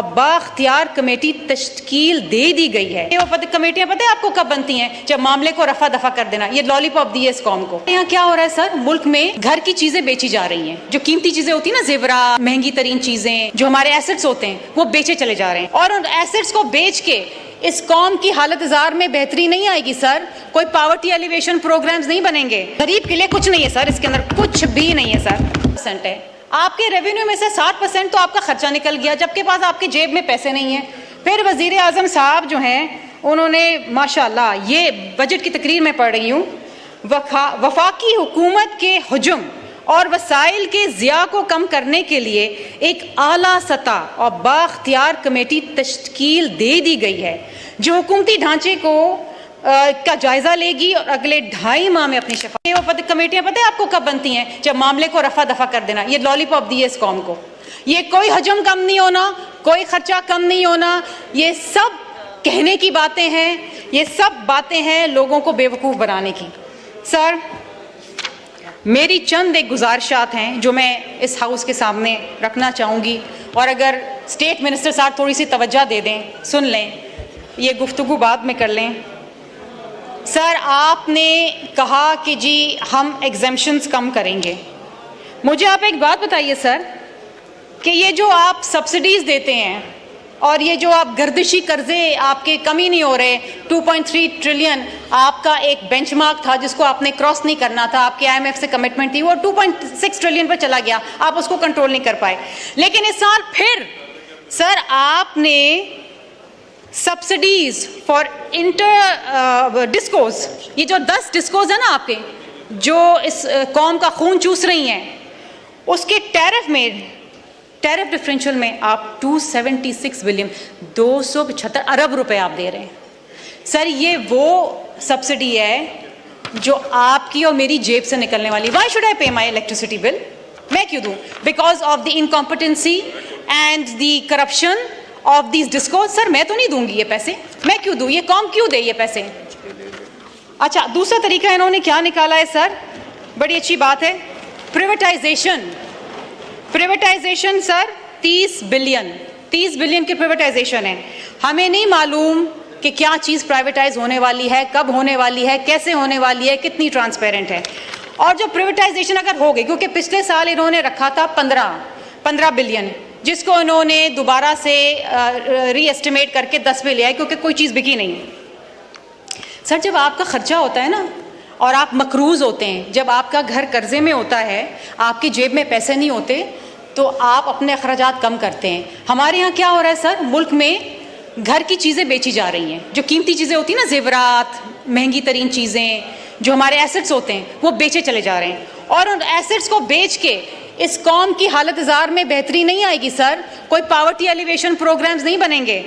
बाख्तियार committee तश्कील दे दी गई है। ये कमेटियां पता है आपको कब बनती हैं? जब मामले को रफा दफा कर देना। ये लॉलीपॉप दी है इस कौम को। यहाँ क्या हो रहा है सर? मुल्क में घर की चीजें बेची जा रही हैं। जो कीमती चीजें होती है ना, जेवरा, महंगी तरीन चीजें, जो हमारे एसेट्स होते हैं, वो बेचे चले जा रहे हैं। और उन एसेट्स को बेच के इस कौम की हालत जार में बेहतरी नहीं आएगी सर। कोई पावर्टी एलिवेशन प्रोग्राम्स नहीं बनेंगे। गरीब के लिए कुछ नहीं है सर, इसके अंदर कुछ भी नहीं है सर। % है आपके रेवेन्यू में से 60% तो आपका खर्चा निकल गया, जबकि पास आपकी जेब में पैसे नहीं है। फिर वजीर आजम साहब जो हैं, उन्होंने माशाल्लाह, ये बजट की तकरीर में पढ़ रही हूँ, वफाकी हुकूमत के हुजूम और वसाइल के ज़िया को कम करने के लिए एक आला सतह और बाख्तियार कमेटी तश्कील दे दी गई है, जो हुकूमती ढांचे को का जायजा लेगी और अगले 2.5 माह में अपनी कमेटियां पता है आपको कब बनती हैं? जब मामले को रफा दफा कर देना। ये लॉलीपॉप दी है इस कौम को। ये कोई हजम कम नहीं होना, कोई खर्चा कम नहीं होना, ये सब कहने की बातें हैं, ये सब बातें हैं लोगों को बेवकूफ़ बनाने की। सर, मेरी चंद एक गुजारिशात हैं जो मैं इस हाउस के सामने रखना चाहूँगी, और अगर स्टेट मिनिस्टर साहब थोड़ी सी तवज्जो दे दें, सुन लें, ये गुफ्तगू बाद में कर लें। सर, आपने कहा कि जी हम एग्जेम्पशंस कम करेंगे। मुझे आप एक बात बताइए सर, कि ये जो आप सब्सिडीज़ देते हैं और ये जो आप गर्दिशी कर्जे आपके कमी नहीं हो रहे, 2.3 ट्रिलियन आपका एक बेंचमार्क था जिसको आपने क्रॉस नहीं करना था, आपके IMF से कमिटमेंट थी, वो 2.6 ट्रिलियन पर चला गया, आप उसको कंट्रोल नहीं कर पाए। लेकिन इस साल फिर सर आपने सब्सिडीज फॉर इंटर डिस्कोज, ये जो 10 डिस्कोज है ना आपके, जो इस कौम का खून चूस रही हैं, उसके टैरिफ डिफरेंशियल में आप 276 बिलियन 275 अरब रुपए आप दे रहे हैं। सर, ये वो सब्सिडी है जो आपकी और मेरी जेब से निकलने वाली। वाई शुड आई पे माई इलेक्ट्रिसिटी बिल? मैं क्यों दूं? Because of the incompetency and the corruption of these discoms. Sir, मैं तो नहीं दूंगी ये पैसे, मैं क्यों दूं? ये कौम क्यों दे ये पैसे? अच्छा, दूसरा तरीका इन्होंने क्या निकाला है सर, बड़ी अच्छी बात है, प्रिवेटाइजेशन सर, 30 बिलियन की प्रिवेटाइजेशन है। हमें नहीं मालूम कि क्या चीज़ प्राइवेटाइज होने वाली है, कब होने वाली है, कैसे होने वाली है, कितनी ट्रांसपेरेंट है। और जो प्रिवेटाइजेशन अगर हो गई, क्योंकि पिछले साल इन्होंने रखा था 15 बिलियन, जिसको इन्होंने दोबारा से रीएस्टिमेट करके 10 पे लिया है, क्योंकि कोई चीज़ बिकी नहीं। सर, जब आपका खर्चा होता है ना और आप मकरूज होते हैं, जब आपका घर कर्जे में होता है, आपकी जेब में पैसे नहीं होते, तो आप अपने अखराजात कम करते हैं। हमारे यहाँ क्या हो रहा है सर? मुल्क में घर की चीज़ें बेची जा रही हैं। जो कीमती चीज़ें होती हैं ना, जेवरात, महंगी तरीन चीज़ें, जो हमारे एसेट्स होते हैं, वो बेचे चले जा रहे हैं। और उन एसेट्स को बेच के इस कौम की हालत जार में बेहतरी नहीं आएगी सर। कोई पावर्टी एलिवेशन प्रोग्राम्स नहीं बनेंगे।